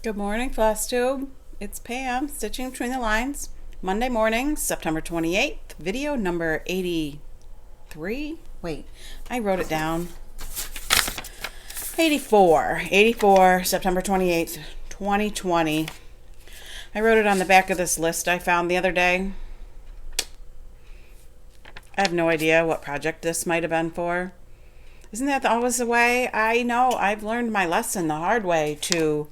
Good morning, Flosstube. It's Pam, stitching between the lines. Monday morning, September 28th, video number 83. Wait, I wrote it down. 84, September 28th, 2020. I wrote it on the back of this list I found the other day. I have no idea what project this might have been for. Isn't that always the way? I know, I've learned my lesson the hard way to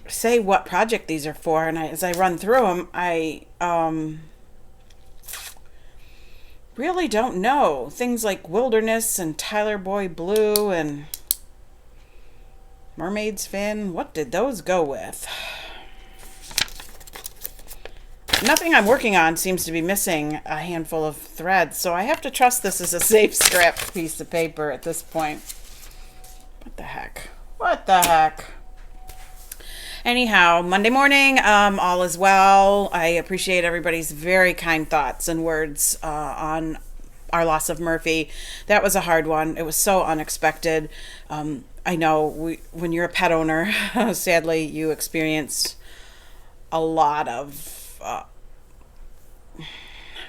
say what project these are for, and as I run through them, I really don't know. Things like Wilderness and Tyler Boy Blue and Mermaid's Fin, what did those go with? Nothing I'm working on seems to be missing a handful of threads, so I have to trust this is a safe scrap piece of paper at this point. What the heck? What the heck? Anyhow, Monday morning, all is well. I appreciate everybody's very kind thoughts and words on our loss of Murphy. That was a hard one. It was so unexpected. I know when you're a pet owner, sadly, you experience a lot of, how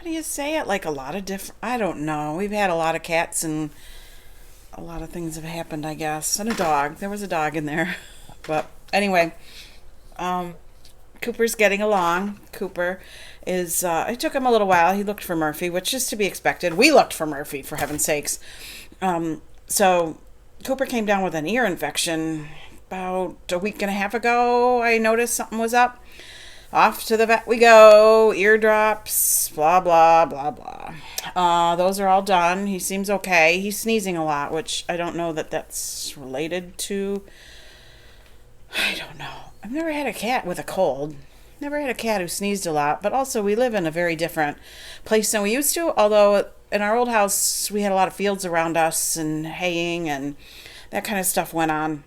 do you say it? Like a lot of different, I don't know. We've had a lot of cats and a lot of things have happened, I guess. And a dog. There was a dog in there. But anyway, Cooper's getting along. Cooper is, it took him a little while. He looked for Murphy, which is to be expected. We looked for Murphy, for heaven's sakes. So Cooper came down with an ear infection about a week and a half ago. I noticed something was up. Off to the vet we go, ear drops, blah, blah, blah, blah. Those are all done. He seems okay. He's sneezing a lot, which I don't know that that's related to. I don't know. I've never had a cat with a cold. Never had a cat who sneezed a lot, but also we live in a very different place than we used to, although in our old house we had a lot of fields around us and haying and that kind of stuff went on.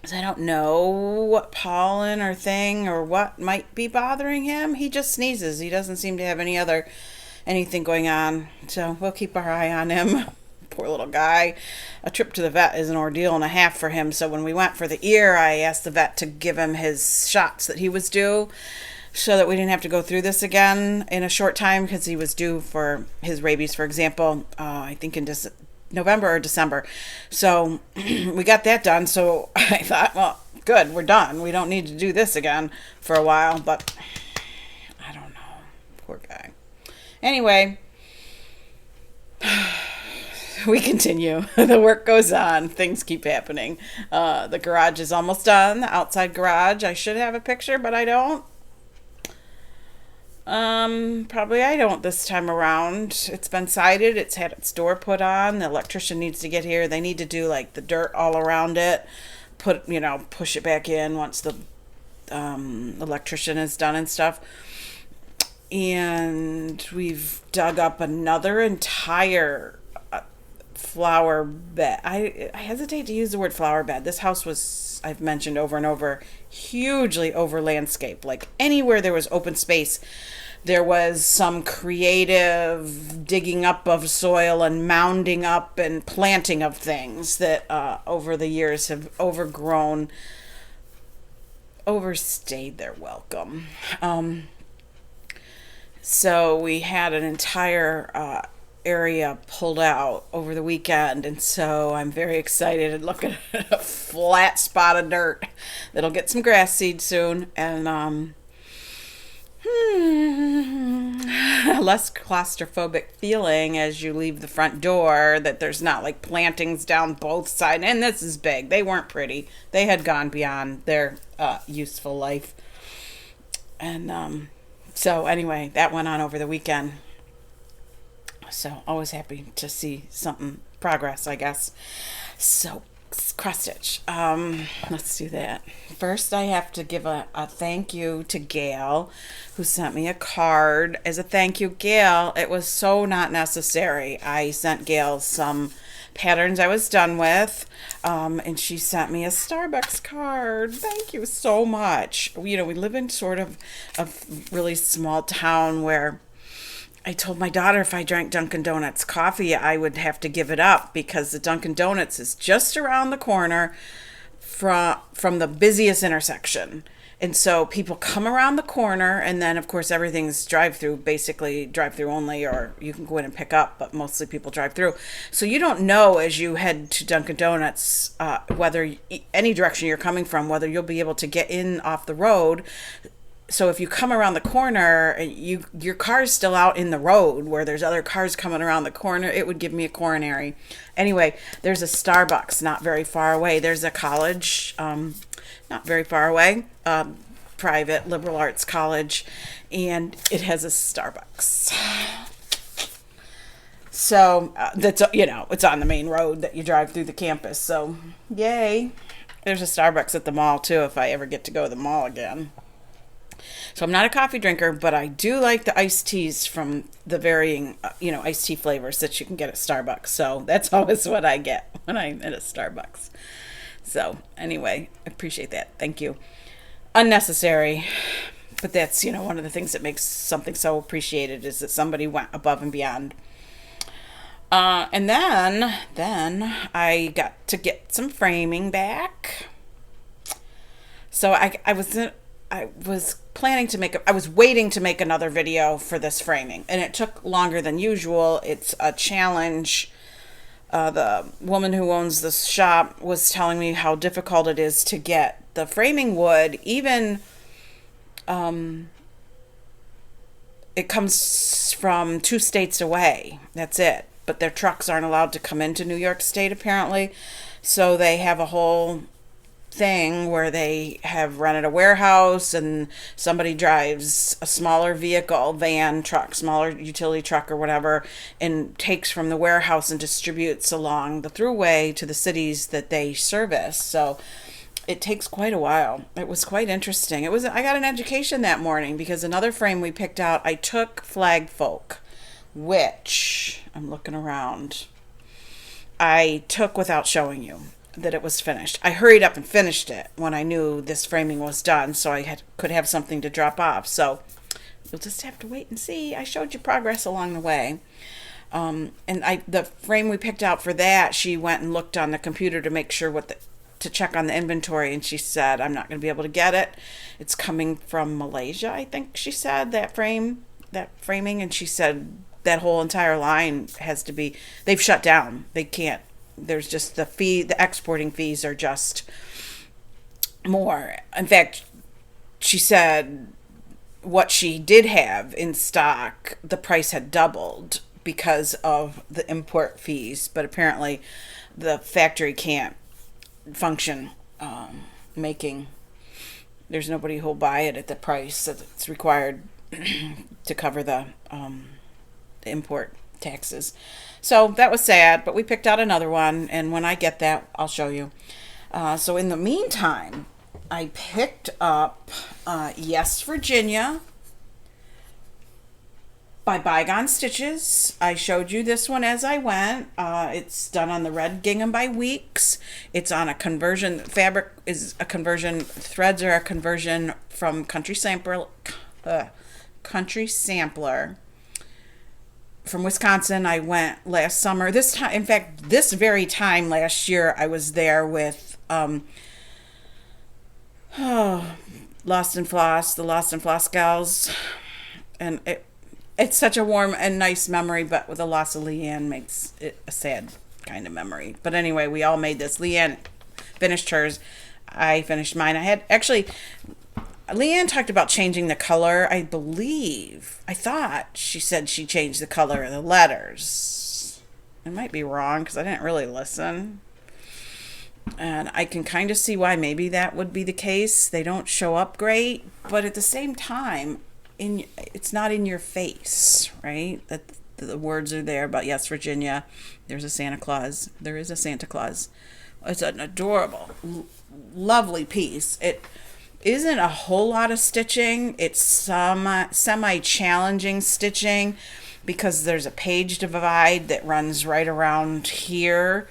So I don't know what pollen or thing or what might be bothering him. He just sneezes. He doesn't seem to have anything going on. So we'll keep our eye on him. Poor little guy. A trip to the vet is an ordeal and a half for him. So when we went for the ear, I asked the vet to give him his shots that he was due so that we didn't have to go through this again in a short time, because he was due for his rabies, for example, I think in November or December. So we got that done. So I thought, well, good, we're done. We don't need to do this again for a while, but I don't know. Poor guy. Anyway, we continue. The work goes on. Things keep happening. The garage is almost done. The outside garage. I should have a picture, but I don't. Probably I don't this time around. It's been sided. It's had its door put on. The electrician needs to get here. They need to do like the dirt all around it. Push it back in once the electrician is done and stuff. And we've dug up another entire flower bed. I hesitate to use the word flower bed. This house was, I've mentioned over and over, hugely over landscape. Like anywhere there was open space, there was some creative digging up of soil and mounding up and planting of things that over the years have overstayed their welcome. So we had an entire area pulled out over the weekend, and so I'm very excited and looking at a flat spot of dirt that'll get some grass seed soon, and less claustrophobic feeling as you leave the front door, that there's not like plantings down both sides. And this is big. They weren't pretty. They had gone beyond their useful life. And so anyway, that went on over the weekend. So always happy to see something progress, I guess. So cross stitch. Let's do that. First, I have to give a thank you to Gail, who sent me a card as a thank you. Gail, it was so not necessary. I sent Gail some patterns I was done with, and she sent me a Starbucks card. Thank you so much. We live in sort of a really small town where I told my daughter if I drank Dunkin' Donuts coffee, I would have to give it up because the Dunkin' Donuts is just around the corner from the busiest intersection. And so people come around the corner, and then of course everything's drive-through, basically drive-through only, or you can go in and pick up, but mostly people drive through. So you don't know as you head to Dunkin' Donuts whether any direction you're coming from, whether you'll be able to get in off the road. So if you come around the corner, your car's still out in the road where there's other cars coming around the corner, it would give me a coronary. Anyway, there's a Starbucks not very far away. There's a college, not very far away, private liberal arts college, and it has a Starbucks. So that's, it's on the main road that you drive through the campus. So yay. There's a Starbucks at the mall too if I ever get to go to the mall again. So I'm not a coffee drinker, but I do like the iced teas from the varying, iced tea flavors that you can get at Starbucks. So that's always what I get when I'm at a Starbucks. So anyway, I appreciate that. Thank you. Unnecessary, but that's, one of the things that makes something so appreciated is that somebody went above and beyond. And then I got to get some framing back. So I was waiting to make another video for this framing, and it took longer than usual. It's a challenge. The woman who owns this shop was telling me how difficult it is to get the framing wood. Even it comes from 2 states away. That's it. But their trucks aren't allowed to come into New York State apparently. So they have a whole thing where they have rented a warehouse, and somebody drives a smaller vehicle, van, truck, smaller utility truck or whatever, and takes from the warehouse and distributes along the thruway to the cities that they service. So it takes quite a while. It was quite interesting. I got an education that morning because another frame we picked out, I took Flag Folk, which I'm looking around, I took without showing you that it was finished. I hurried up and finished it when I knew this framing was done, so I could have something to drop off. So you'll just have to wait and see. I showed you progress along the way. And the frame we picked out for that, she went and looked on the computer to make sure to check on the inventory, and she said, I'm not going to be able to get it. It's coming from Malaysia, I think she said, that framing, and she said that whole entire line they've shut down. They can't. There's just the exporting fees are just more. In fact, she said what she did have in stock, the price had doubled because of the import fees, but apparently the factory can't function there's nobody who'll buy it at the price that's required to cover the import taxes. So that was sad, but we picked out another one, and when I get that, I'll show you. So in the meantime, I picked up Yes, Virginia by Bygone Stitches. I showed you this one as I went. It's done on the red gingham by Weeks. It's on a conversion. Fabric is a conversion. Threads are a conversion from Country Sampler from Wisconsin. I went last summer. This time, in fact, this very time last year, I was there with Lost and Floss, the Lost and Floss gals, and it's such a warm and nice memory. But with the loss of Leanne, makes it a sad kind of memory. But anyway, we all made this. Leanne finished hers. I finished mine. Leanne talked about changing the color. I thought she said she changed the color of the letters. I might be wrong because I didn't really listen. And I can kind of see why maybe that would be the case. They don't show up great, but at the same time, it's not in your face, right? That the words are there about Yes, Virginia. There's a Santa Claus. There is a Santa Claus. It's an adorable, lovely piece. It isn't a whole lot of stitching. It's some semi-challenging stitching because there's a page divide that runs right around here,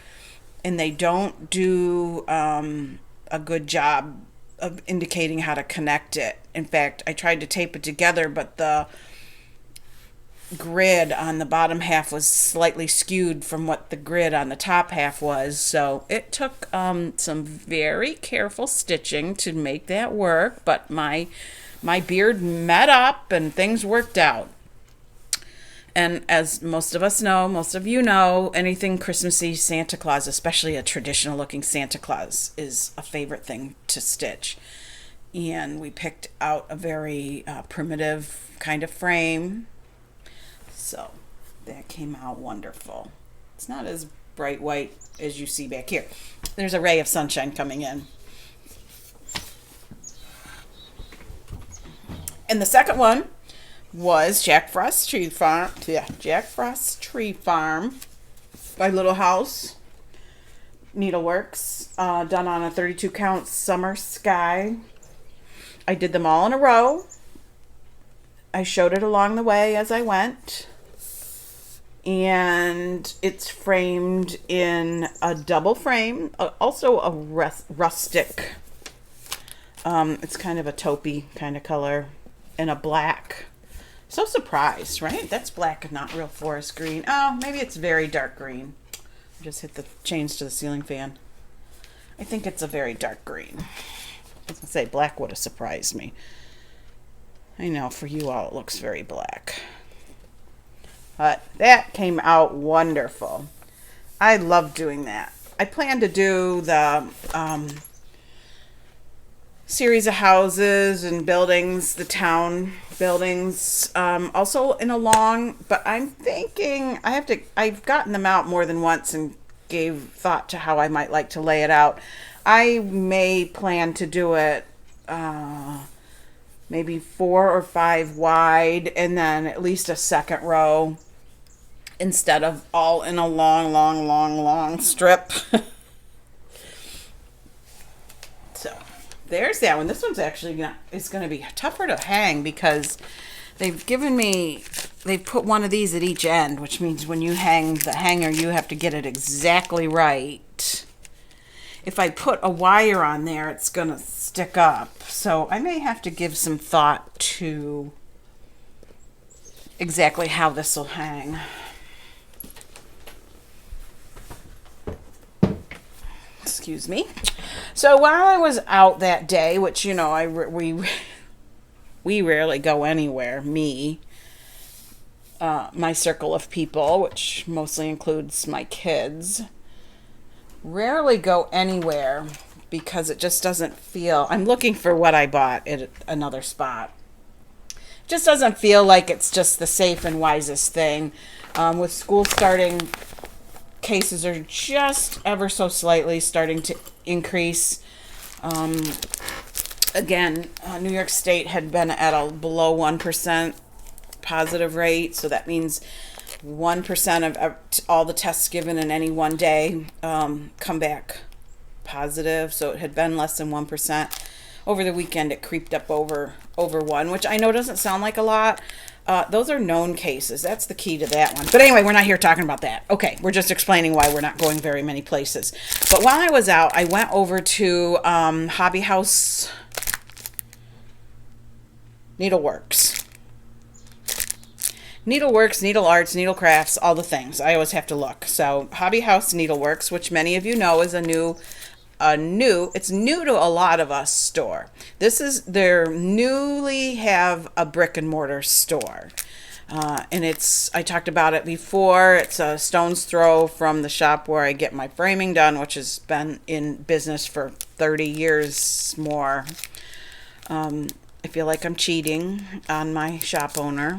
and they don't do a good job of indicating how to connect it. In fact, I tried to tape it together, but grid on the bottom half was slightly skewed from what the grid on the top half was. So it took some very careful stitching to make that work, but my beard met up and things worked out. And as most of us know, most of you know, anything Christmassy, Santa Claus, especially a traditional looking Santa Claus, is a favorite thing to stitch. And we picked out a very primitive kind of frame. So that came out wonderful. It's not as bright white as you see back here. There's a ray of sunshine coming in. And the second one was Jack Frost Tree Farm. Yeah, Jack Frost Tree Farm by Little House Needleworks, done on a 32 count summer sky. I did them all in a row. I showed it along the way as I went. And it's framed in a double frame, also a rustic. It's kind of a taupey kind of color, and a black. So surprised, right? That's black and not real forest green. Oh, maybe it's very dark green. I just hit the change to the ceiling fan. I think it's a very dark green. I was gonna say black would have surprised me. I know for you all it looks very black. But that came out wonderful. I love doing that. I plan to do the series of houses and buildings, the town buildings, also in a long, but I'm thinking I've gotten them out more than once and gave thought to how I might like to lay it out. I may plan to do it maybe 4 or 5 wide and then at least a second row instead of all in a long strip. So there's that one. This one's actually it's going to be tougher to hang because they've put one of these at each end, which means when you hang the hanger, you have to get it exactly right. If I put a wire on there, it's going to stick up. So I may have to give some thought to exactly how this will hang. Excuse me. So while I was out that day, which we rarely go anywhere, my circle of people, which mostly includes my kids, rarely go anywhere because it just doesn't feel, I'm looking for what I bought at another spot. It just doesn't feel like it's just the safe and wisest thing. With school starting, cases are just ever so slightly starting to increase. Again, New York State had been at a below 1% positive rate, so that means 1% of all the tests given in any one day come back positive. So it had been less than 1%. Over the weekend, it creeped up over 1, which I know doesn't sound like a lot. Those are known cases. That's the key to that one. But anyway, we're not here talking about that. Okay, we're just explaining why we're not going very many places. But while I was out, I went over to Hobby House Needleworks. Needleworks, Needle Arts, Needle Crafts, all the things. I always have to look. So Hobby House Needleworks, which many of you know is it's new to a lot of us store. They're newly have a brick and mortar store. And I talked about it before. It's a stone's throw from the shop where I get my framing done, which has been in business for 30 years more. I feel like I'm cheating on my shop owner.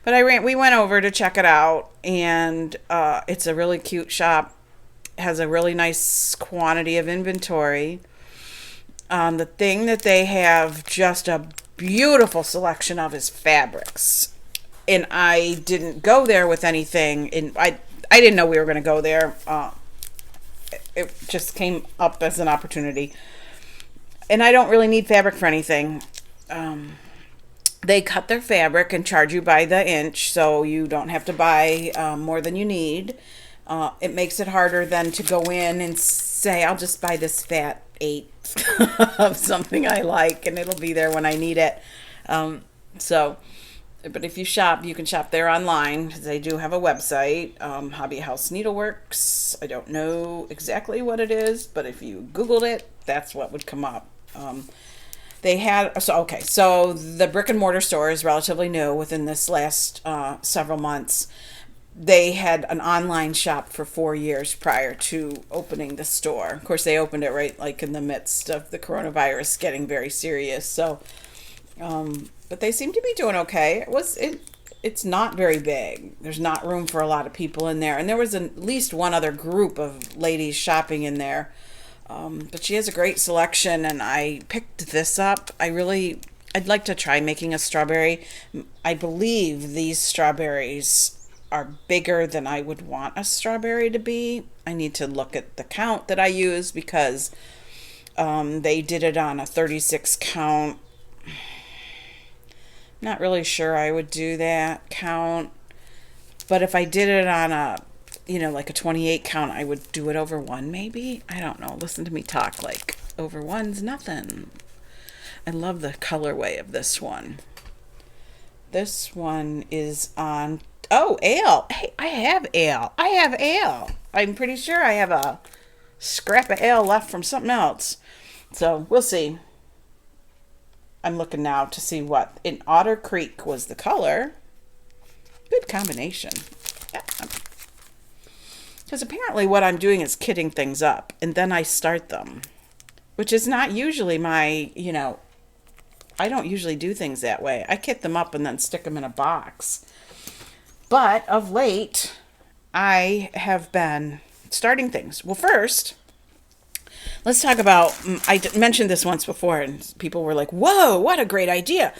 But we went over to check it out, and it's a really cute shop. It has a really nice quantity of inventory. The thing that they have just a beautiful selection of is fabrics. And I didn't go there with anything. And I didn't know we were going to go there. It just came up as an opportunity. And I don't really need fabric for anything. They cut their fabric and charge you by the inch, so you don't have to buy more than you need. It makes it harder than to go in and say, I'll just buy this fat 8 of something I like, and it'll be there when I need it. So But if you shop, you can shop there online. They do have a website, Hobby House Needleworks. I don't know exactly what it is, but if you Googled it, that's what would come up. They had, so the brick and mortar store is relatively new within this last several months. They had an online shop for 4 years prior to opening the store. Of course, they opened it right like in the midst of the coronavirus getting very serious. So, but they seem to be doing okay. It's not very big. There's not room for a lot of people in there. And there was at least one other group of ladies shopping in there. But she has a great selection, and I picked this up. I'd like to try making a strawberry. I believe these strawberries are bigger than I would want a strawberry to be. I need to look at the count that I use because they did it on a 36 count. Not really sure I would do that count, but if I did it on a like a 28 count, I would do it over one maybe. I don't know. Listen to me talk like over one's nothing. I love the colorway of this one. This one is on, ale. Hey, I have ale. I'm pretty sure I have a scrap of ale left from something else. So we'll see. I'm looking now to see what in Otter Creek was the color. Good combination. Yeah. Because apparently what I'm doing is kitting things up and then I start them, which is not usually my, I don't usually do things that way. I kit them up and then stick them in a box. But of late, I have been starting things. Well, first, let's talk about, I mentioned this once before and people were like, whoa, what a great idea.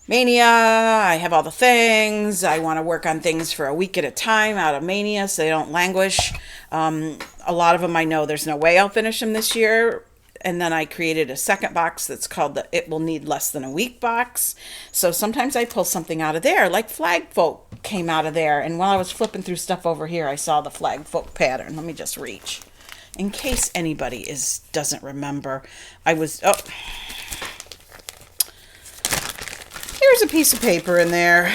Mania, I have all the things. I want to work on things for a week at a time out of Mania so they don't languish. A lot of them I know there's no way I'll finish them this year. And then I created a second box that's called the It Will Need Less Than a Week box. So sometimes I pull something out of there, like Flag Folk came out of there. And while I was flipping through stuff over here, I saw the Flag Folk pattern. Let me just reach. In case anybody doesn't remember, here's a piece of paper in there.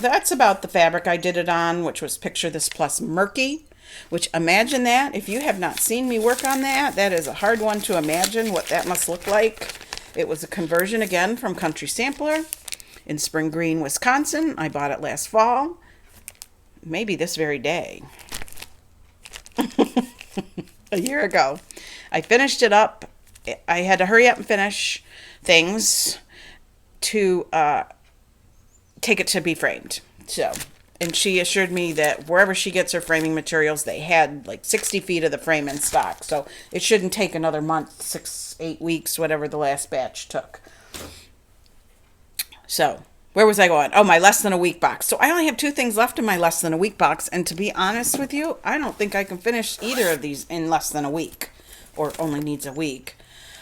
That's about the fabric I did it on, which was Picture This Plus Murky, which imagine that. If you have not seen me work on that, that is a hard one to imagine what that must look like. It was a conversion again from Country Sampler in Spring Green, Wisconsin. I bought it last fall, maybe this very day. A year ago. I finished it up. I had to hurry up and finish things to take it to be framed. So, and she assured me that wherever she gets her framing materials, they had like 60 feet of the frame in stock. So it shouldn't take another month, 6-8 weeks, whatever the last batch took. So where was I going? Oh, my less than a week box. So I only have 2 things left in my less than a week box. And to be honest with you, I don't think I can finish either of these in less than a week, or only needs a week.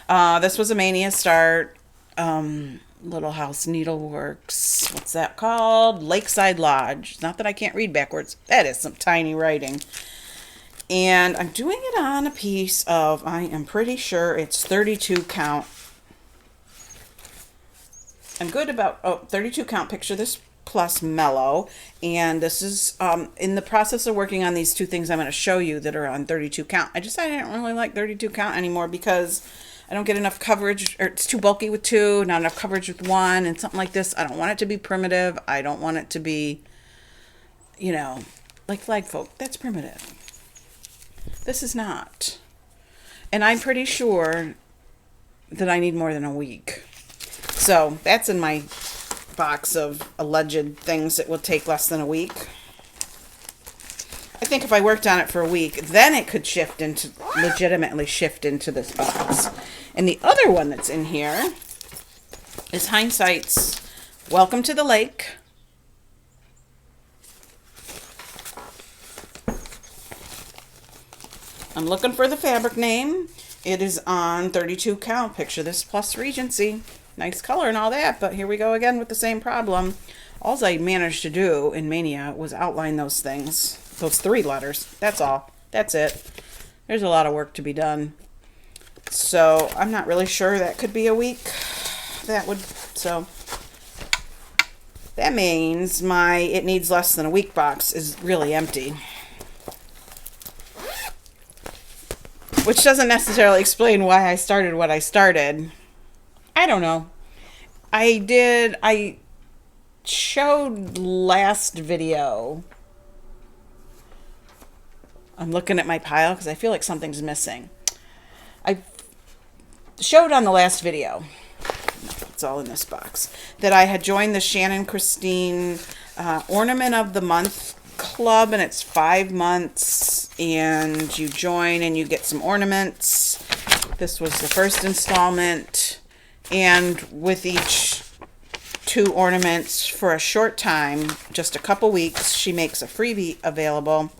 This was a Mania start. Little House Needleworks. What's that called? Lakeside Lodge. Not that I can't read backwards. That is some tiny writing. And I'm doing it on a piece of, I am pretty sure it's 32 count. I'm good about 32 count Picture This Plus Mellow. And this is in the process of working on these 2 things I'm going to show you that are on 32 count. I decided I don't really like 32 count anymore because I don't get enough coverage, or it's too bulky with 2, not enough coverage with 1, and something like this. I don't want it to be primitive. I don't want it to be, like Flag Folk. That's primitive. This is not. And I'm pretty sure that I need more than a week. So that's in my box of alleged things that will take less than a week. I think if I worked on it for a week, then it could legitimately shift into this box. And the other one that's in here is Hindsight's Welcome to the Lake. I'm looking for the fabric name. It is on 32 count. Picture This Plus Regency. Nice color and all that, but here we go again with the same problem. All I managed to do in Mania was outline those things. Those 3 letters. That's all. That's it. There's a lot of work to be done. So I'm not really sure that could be a week. So That means my it needs less than a week box is really empty. Which doesn't necessarily explain why I started what I started. I don't know. I showed last video. I'm looking at my pile because I feel like something's missing. I showed on the last video, it's all in this box, that I had joined the Shannon Christine Ornament of the Month Club, and it's 5 months, and you join and you get some ornaments. This was the first installment, and with each 2 ornaments for a short time, just a couple weeks, she makes a freebie available.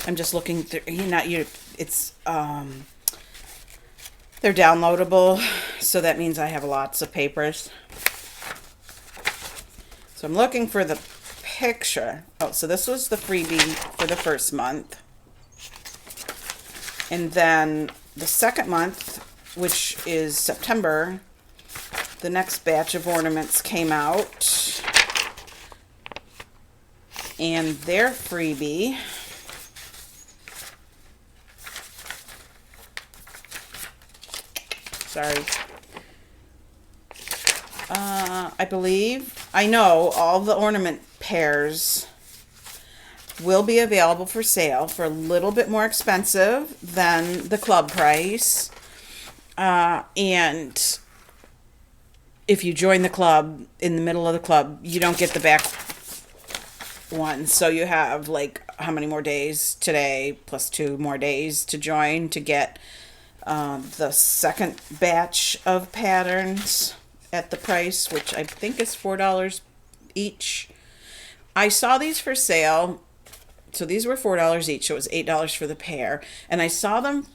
I'm just looking through, it's they're downloadable, so that means I have lots of papers. So I'm looking for the picture. Oh, so this was the freebie for the first month. And then the second month, which is September, the next batch of ornaments came out. And their freebie I know all the ornament pairs will be available for sale for a little bit more expensive than the club price. And if you join the club in the middle of the club, you don't get the back one. So you have like how many more days today plus 2 more days to join to get the second batch of patterns at the price, which I think is $4 each. I saw these for sale. So these were $4 each. So it was $8 for the pair. And I saw them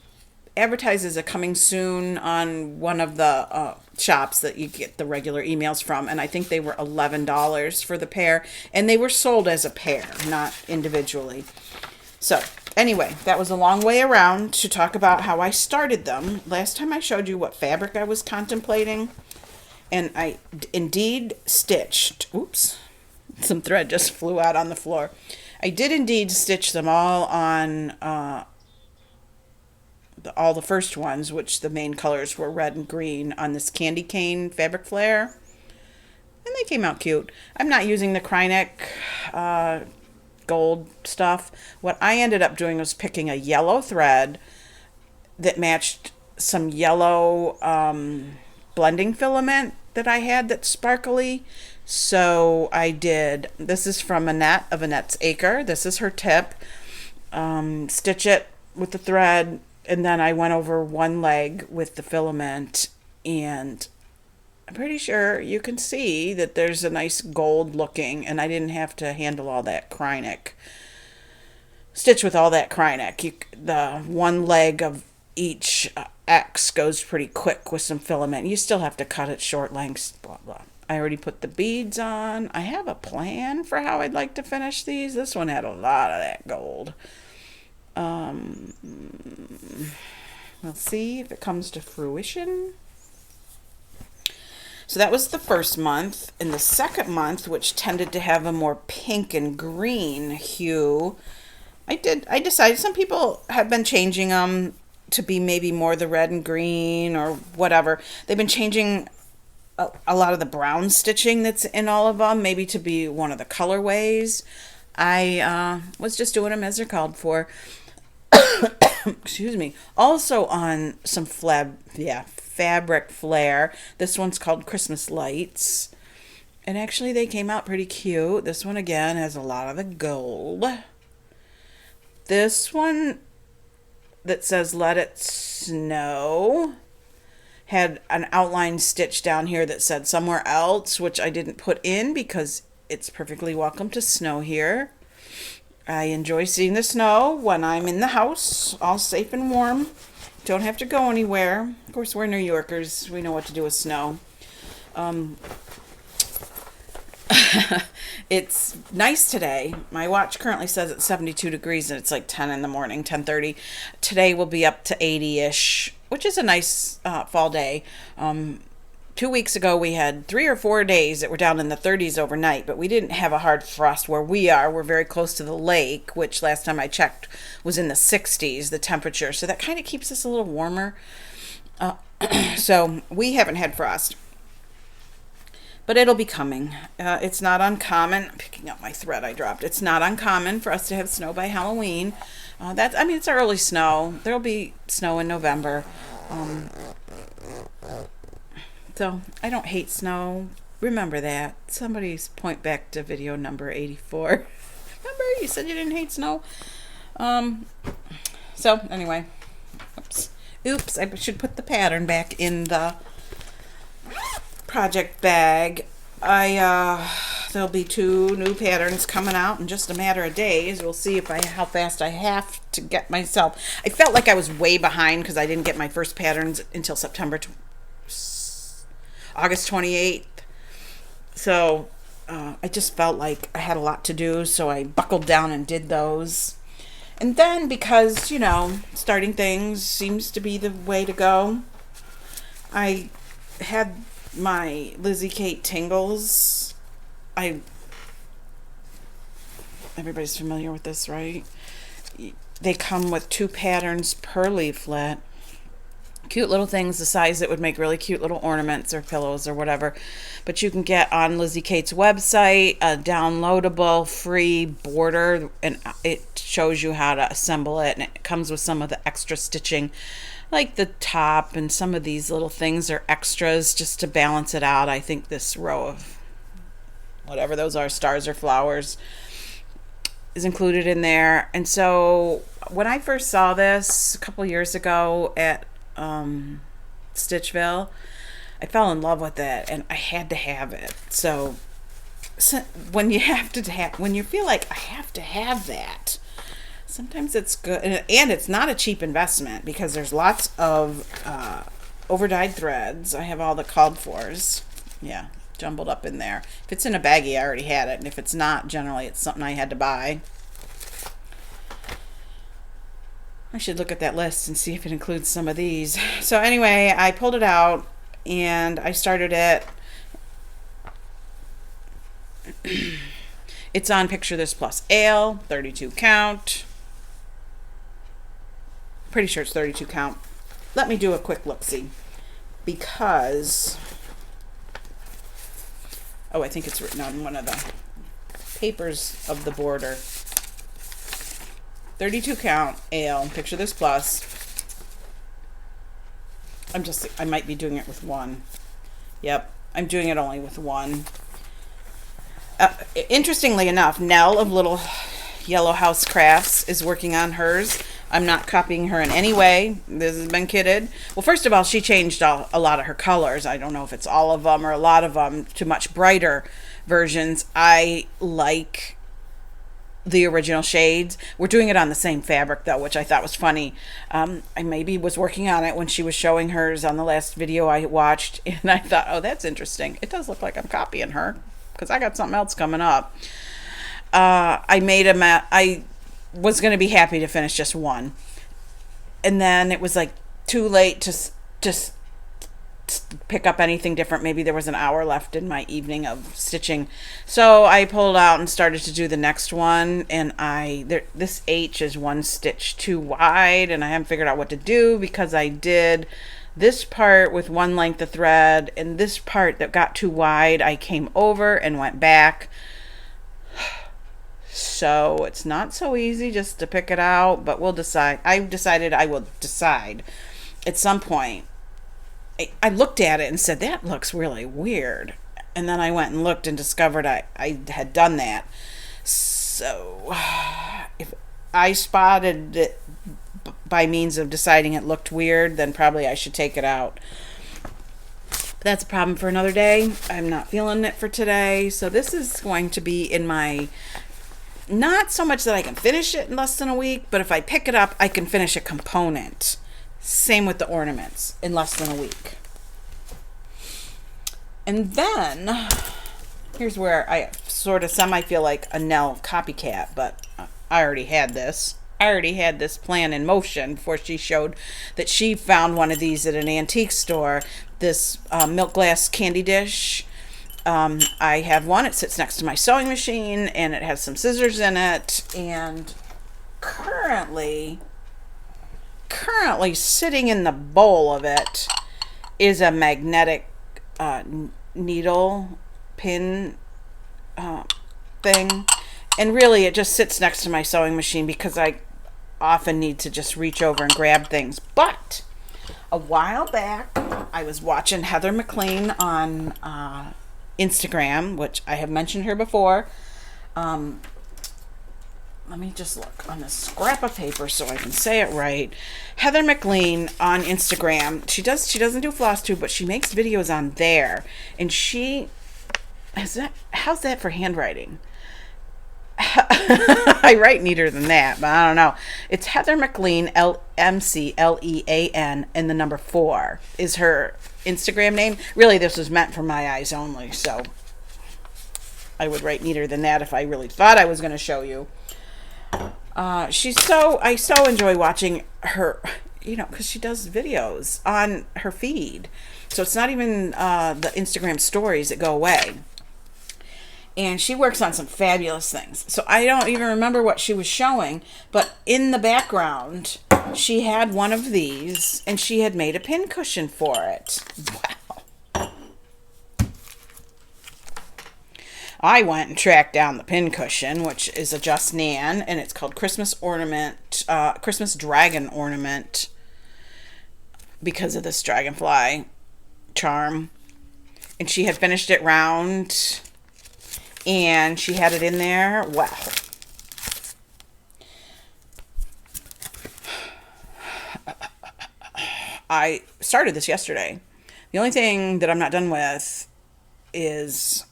advertised as a coming soon on one of the shops that you get the regular emails from. And I think they were $11 for the pair. And they were sold as a pair, not individually. So anyway, that was a long way around to talk about how I started them. Last time I showed you what fabric I was contemplating. And I indeed stitched, oops, some thread just flew out on the floor. I did indeed stitch them all on all the first ones, which the main colors were red and green, on this candy cane fabric flare. And they came out cute. I'm not using the Kryneck gold stuff. What I ended up doing was picking a yellow thread that matched some yellow blending filament that I had that's sparkly. So I did, this is from Annette of Annette's Acre. This is her tip. Stitch it with the thread, and then I went over one leg with the filament, and I'm pretty sure you can see that there's a nice gold looking, and I didn't have to handle all that Kryneck. Stitch with all that Kryneck. The one leg of each X goes pretty quick with some filament. You still have to cut it short lengths, blah, blah. I already put the beads on. I have a plan for how I'd like to finish these. This one had a lot of that gold. We'll see if it comes to fruition. So that was the first month. In the second month, which tended to have a more pink and green hue, I decided, some people have been changing them to be maybe more the red and green or whatever. They've been changing a lot of the brown stitching that's in all of them, maybe to be one of the colorways. I was just doing them as they're called for. Excuse me. Also on some fabric flare. This one's called Christmas Lights. And actually they came out pretty cute. This one again has a lot of the gold. This one that says Let It Snow had an outline stitch down here that said Somewhere Else, which I didn't put in because it's perfectly welcome to snow here. I enjoy seeing the snow when I'm in the house, all safe and warm. Don't have to go anywhere. Of course, we're New Yorkers. We know what to do with snow. It's nice today. My watch currently says it's 72 degrees and it's like 10 in the morning, 10:30. Today will be up to 80-ish, which is a nice fall day. 2 weeks ago we had 3 or 4 days that were down in the 30s overnight, but we didn't have a hard frost where we are. We're very close to the lake, which last time I checked was in the 60s, the temperature. So that kind of keeps us a little warmer. So we haven't had frost, but it'll be coming. It's not uncommon. I'm picking up my thread I dropped. It's not uncommon for us to have snow by Halloween. It's early snow. There'll be snow in November. So I don't hate snow. Remember that. Somebody's point back to video number 84. Remember you said you didn't hate snow? So anyway, oops, I should put the pattern back in the project bag. There'll be 2 new patterns coming out in just a matter of days. We'll see how fast I have to get myself. I felt like I was way behind because I didn't get my first patterns until August 28th. So I just felt like I had a lot to do, so I buckled down and did those. And then because, starting things seems to be the way to go, I had my Lizzie Kate Tingles. Everybody's familiar with this, right? They come with 2 patterns per leaflet. Cute little things, the size that would make really cute little ornaments or pillows or whatever. But you can get on Lizzie Kate's website a downloadable free border, and it shows you how to assemble it, and it comes with some of the extra stitching, like the top, and some of these little things are extras just to balance it out. I think this row of whatever those are, stars or flowers, is included in there. And so when I first saw this a couple years ago at Stitchville, I fell in love with it, and I had to have it. So when you feel like I have to have that, sometimes it's good, and it's not a cheap investment because there's lots of overdyed threads. I have all the called fors, jumbled up in there. If it's in a baggie, I already had it, and if it's not, generally it's something I had to buy. I should look at that list and see if it includes some of these. So anyway, I pulled it out and I started it. It's on Picture This Plus Ale, 32 count. Pretty sure it's 32 count. Let me do a quick look-see, because I think it's written on one of the papers of the border. 32 count ale, Picture This Plus. I might be doing it with one. Yep, I'm doing it only with one. Interestingly enough, Nell of Little Yellow House Crafts is working on hers. I'm not copying her in any way. This has been kidded. Well, first of all, she changed a lot of her colors. I don't know if it's all of them or a lot of them to much brighter versions. I like the original shades. We're doing it on the same fabric though, which I thought was funny. I maybe was working on it when she was showing hers on the last video I watched, and I thought, oh, that's interesting. It does look like I'm copying her because I got something else coming up. I was going to be happy to finish just one, and then it was like too late to just pick up anything different. Maybe there was an hour left in my evening of stitching, so I pulled out and started to do the next one. And this H is 1 stitch too wide, and I haven't figured out what to do because I did this part with 1 length of thread, and this part that got too wide I came over and went back. So it's not so easy just to pick it out, but we'll decide. I've decided I will decide at some point. I looked at it and said, that looks really weird. And then I went and looked and discovered I had done that. So if I spotted it by means of deciding it looked weird, then probably I should take it out. But that's a problem for another day. I'm not feeling it for today. So this is going to be in my, not so much that I can finish it in less than a week, but if I pick it up, I can finish a component. Same with the ornaments, in less than a week. And then here's where I sort of semi feel like a Nell copycat, but I already had this. I already had this plan in motion before she showed that she found one of these at an antique store. This milk glass candy dish. I have one. It sits next to my sewing machine, and it has some scissors in it. And currently sitting in the bowl of it is a magnetic needle pin thing. And really, it just sits next to my sewing machine because I often need to just reach over and grab things. But a while back, I was watching Heather McLean on Instagram, which I have mentioned her before. Let me just look on this scrap of paper so I can say it right. Heather McLean on Instagram. She doesn't do Flosstube, but she makes videos on there. And how's that for handwriting? I write neater than that, but I don't know. It's Heather McLean, McLean, and the number 4 is her Instagram name. Really, this was meant for my eyes only, so I would write neater than that if I really thought I was going to show you. I so enjoy watching her, because she does videos on her feed. So it's not even the Instagram stories that go away. And she works on some fabulous things. So I don't even remember what she was showing, but in the background, she had one of these, and she had made a pincushion for it. Wow. I went and tracked down the pincushion, which is a Just Nan, and it's called Christmas Dragon Ornament, because of this Dragonfly charm. And she had finished it round, and she had it in there. Wow. I started this yesterday. The only thing that I'm not done with is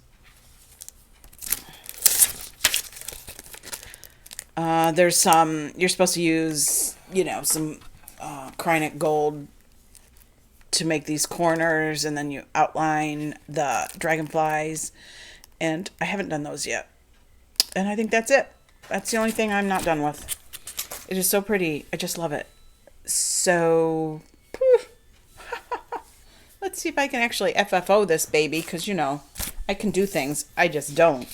there's some, you're supposed to use, some Krynic gold to make these corners, and then you outline the dragonflies. And I haven't done those yet. And I think that's it. That's the only thing I'm not done with. It is so pretty. I just love it. So, let's see if I can actually FFO this baby. Because, I can do things. I just don't.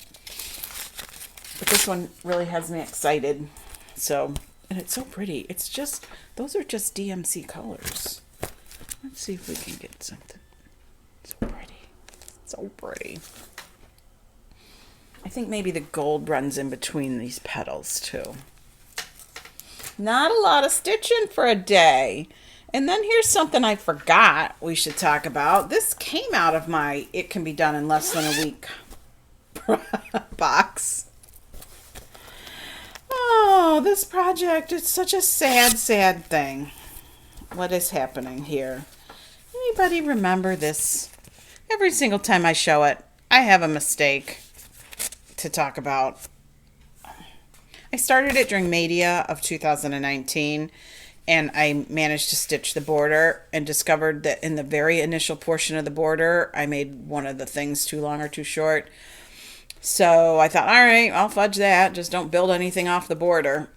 But this one really has me excited. So, and it's so pretty. It's just, those are just DMC colors. Let's see if we can get something. So pretty. So pretty. I think maybe the gold runs in between these petals too. Not a lot of stitching for a day. And then here's something I forgot we should talk about. This came out of my It Can Be Done in Less Than a Week box. Oh, this project, it's such a sad, sad thing. What is happening here? Anybody remember this? Every single time I show it, I have a mistake to talk about. I started it during Media of 2019, and I managed to stitch the border and discovered that in the very initial portion of the border, I made one of the things too long or too short. So I thought, all right, I'll fudge that. Just don't build anything off the border.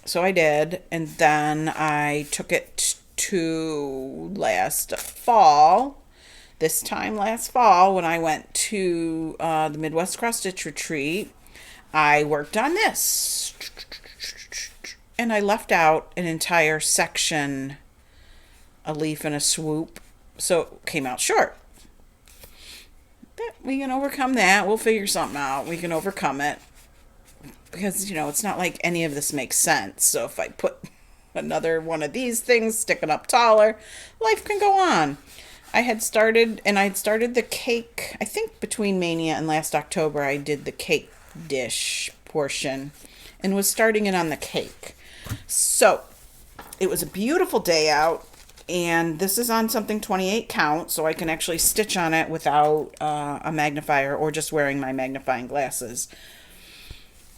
So I did, and then I took it to last fall, when I went to the Midwest Cross Stitch Retreat. I worked on this, and I left out an entire section, a leaf and a swoop, so it came out short. But we can overcome that. We'll figure something out. We can overcome it, because it's not like any of this makes sense. So if I put another one of these things sticking up taller, life can go on. I had started the cake, I think between Mania and last October, I did the cake dish portion and was starting it on the cake. So it was a beautiful day out, and this is on something 28 count, so I can actually stitch on it without a magnifier or just wearing my magnifying glasses.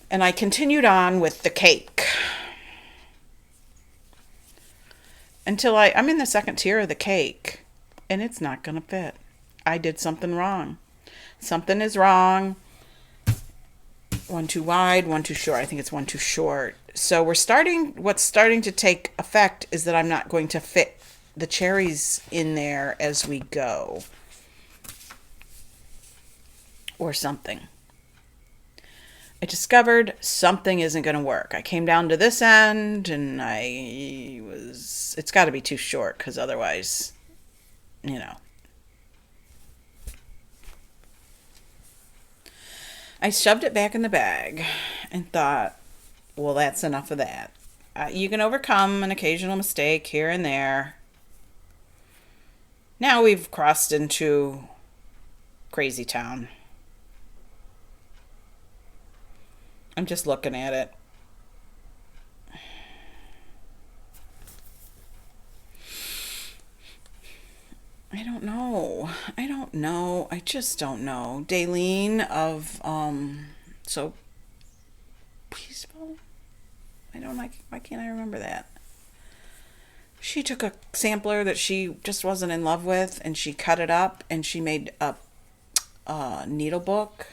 And I continued on with the cake until I'm in the second tier of the cake. And it's not going to fit. I did something wrong. Something is wrong. One too wide, one too short. I think it's one too short. So what's starting to take effect is that I'm not going to fit the cherries in there as we go. Or something. I discovered something isn't going to work. I came down to this end and it's got to be too short because otherwise, you know. I shoved it back in the bag and thought, well, that's enough of that. You can overcome an occasional mistake here and there. Now we've crossed into crazy town. I'm just looking at it. I don't know. I just don't know. Daleen of So Peaceful. I don't like. Why can't I remember that? She took a sampler that she just wasn't in love with, and she cut it up, and she made a needle book.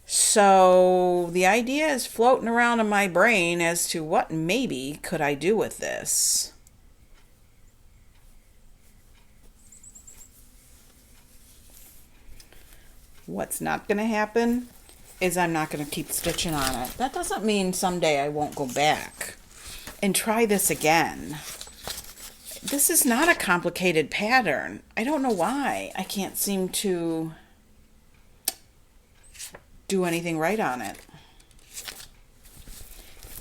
So the idea is floating around in my brain as to what maybe could I do with this. What's not going to happen is I'm not going to keep stitching on it. That doesn't mean someday I won't go back and try this again. This is not a complicated pattern. I don't know why I can't seem to do anything right on it.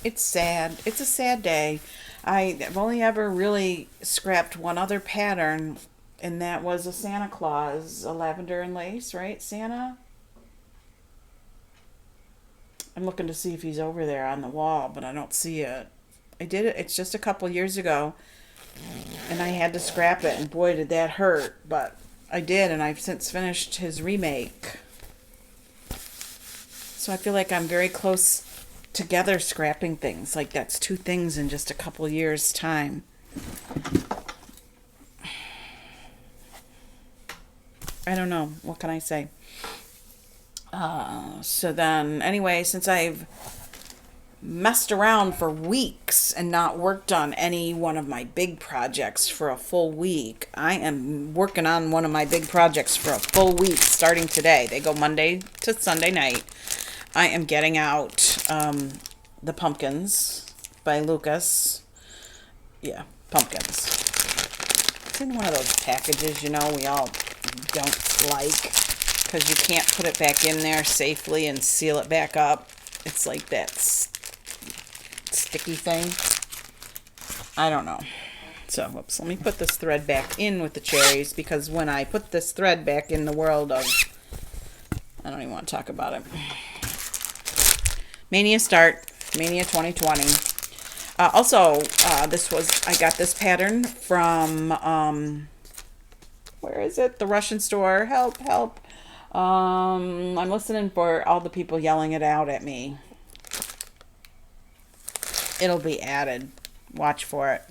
It's sad. It's a sad day. I've only ever really scrapped one other pattern, and that was a Santa Claus, a lavender and lace, right, Santa? I'm looking to see if he's over there on the wall, but I don't see it. I did it. It's just a couple years ago, and I had to scrap it, and boy, did that hurt. But I did, and I've since finished his remake. So I feel like I'm very close together scrapping things. Like that's two things in just a couple years' time. I don't know. What can I say? So then, anyway, since I've messed around for weeks and not worked on any one of my big projects for a full week, I am working on one of my big projects for a full week starting today. They go Monday to Sunday night. I am getting out The Pumpkins by Lucas. Yeah, Pumpkins. It's in one of those packages, we all don't like, because you can't put it back in there safely and seal it back up. It's like that sticky thing. I don't know. So, whoops, let me put this thread back in with the cherries, because when I put this thread back in the world of, I don't even want to talk about it. Mania 2020. I got this pattern from, where is it? The Russian store. Help. I'm listening for all the people yelling it out at me. It'll be added. Watch for it.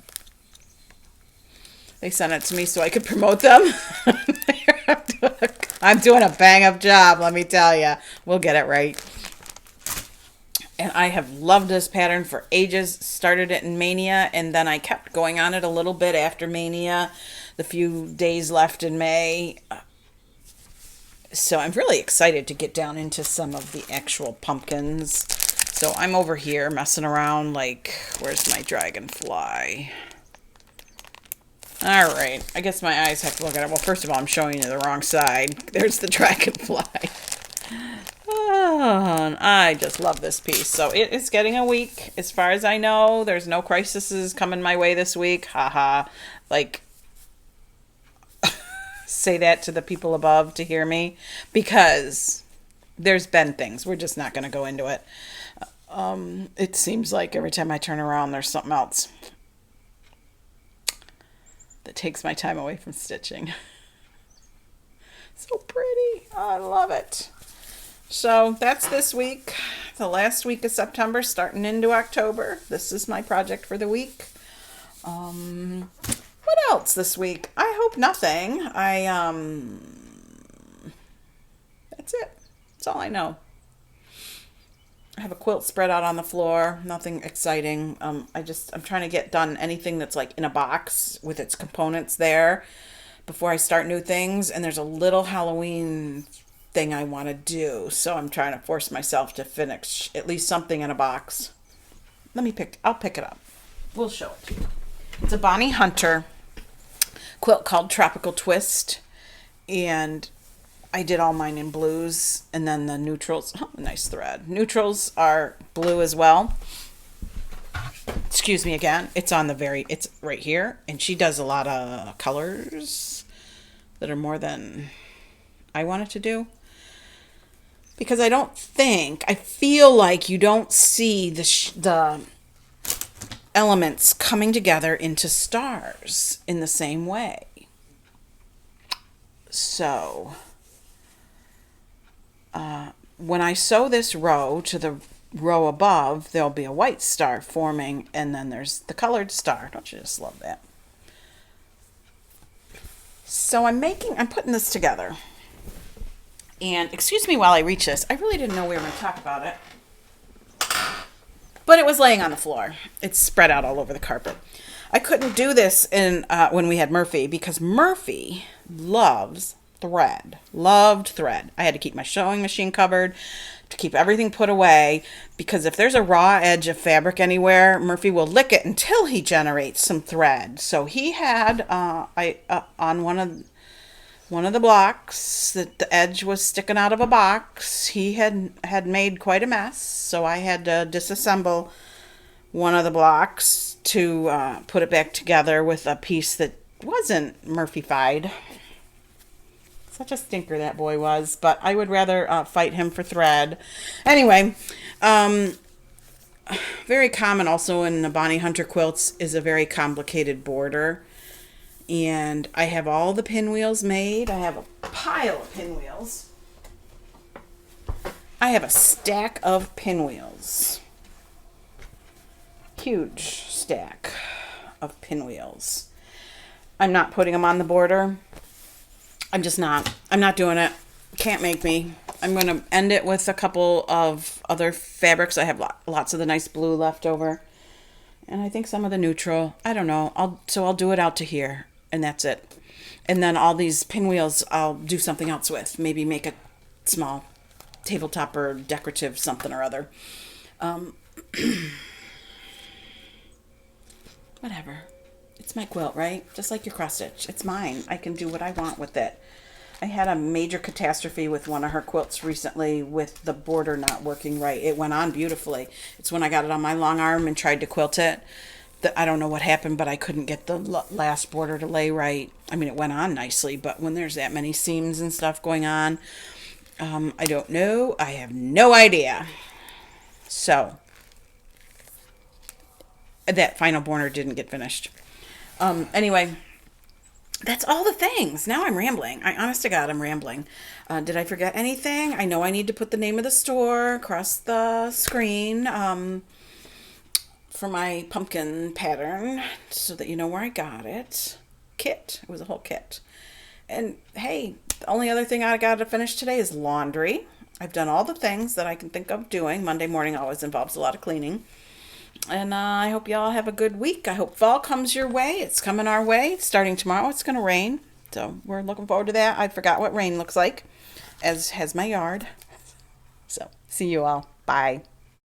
They sent it to me so I could promote them. I'm doing a bang-up job, let me tell you. We'll get it right. And I have loved this pattern for ages. Started it in Mania, and then I kept going on it a little bit after Mania, the few days left in May. So I'm really excited to get down into some of the actual pumpkins. So I'm over here messing around like, where's my Dragonfly? All right, I guess my eyes have to look at it. Well, first of all, I'm showing you the wrong side. There's the Dragonfly. Oh, and I just love this piece. So it is getting a week. As far as I know, there's no crises coming my way this week. Haha. Like, say that to the people above to hear me, because there's been things. We're just not going to go into it. It seems like every time I turn around, there's something else that takes my time away from stitching. So pretty. Oh, I love it. So that's this week, the last week of September, starting into October. This is my project for the week. What else this week? I hope nothing. That's it. That's all I know. I have a quilt spread out on the floor. Nothing exciting. I'm trying to get done anything that's like in a box with its components there before I start new things. And there's a little Halloween thing I want to do. So I'm trying to force myself to finish at least something in a box. I'll pick it up. We'll show it to you. It's a Bonnie Hunter quilt called Tropical Twist. And I did all mine in blues, and then the neutrals, nice thread. Neutrals are blue as well. Excuse me again. It's right here, and she does a lot of colors that are more than I wanted to do. Because I feel like you don't see the elements coming together into stars in the same way. So when I sew this row to the row above, there'll be a white star forming, and then there's the colored star. Don't you just love that? So I'm putting this together. And excuse me while I reach this. I really didn't know we were going to talk about it. But it was laying on the floor. It's spread out all over the carpet. I couldn't do this when we had Murphy, because Murphy loved thread. I had to keep my sewing machine covered, to keep everything put away, because if there's a raw edge of fabric anywhere, Murphy will lick it until he generates some thread. So he had on one of the blocks that the edge was sticking out of a box. He had made quite a mess, so I had to disassemble one of the blocks to put it back together with a piece that wasn't Murphy-fied. Such a stinker that boy was, but I would rather fight him for thread. Anyway, very common also in the Bonnie Hunter quilts is a very complicated border. And I have all the pinwheels made. I have a pile of pinwheels. I have a stack of pinwheels. Huge stack of pinwheels. I'm not putting them on the border. I'm not doing it. Can't make me. I'm going to end it with a couple of other fabrics. I have lots of the nice blue left over. And I think some of the neutral. I don't know. I'll do it out to here. And that's it. And then all these pinwheels I'll do something else with. Maybe make a small tabletop or decorative something or other. Whatever. It's my quilt, right? Just like your cross stitch. It's mine. I can do what I want with it. I had a major catastrophe with one of her quilts recently with the border not working right. It went on beautifully. It's when I got it on my long arm and tried to quilt it. I don't know what happened, but I couldn't get the last border to lay right. I mean, it went on nicely, but when there's that many seams and stuff going on, I don't know. I have no idea. So, that final border didn't get finished. Anyway, that's all the things. Now I'm rambling. Honest to God, I'm rambling. Did I forget anything? I know I need to put the name of the store across the screen for my pumpkin pattern so that you know where I got it. Kit. It was a whole kit. And hey, the only other thing I got to finish today is laundry. I've done all the things that I can think of doing. Monday morning always involves a lot of cleaning. And I hope y'all have a good week. I hope fall comes your way. It's coming our way. Starting tomorrow, it's going to rain. So we're looking forward to that. I forgot what rain looks like, as has my yard. So see you all. Bye.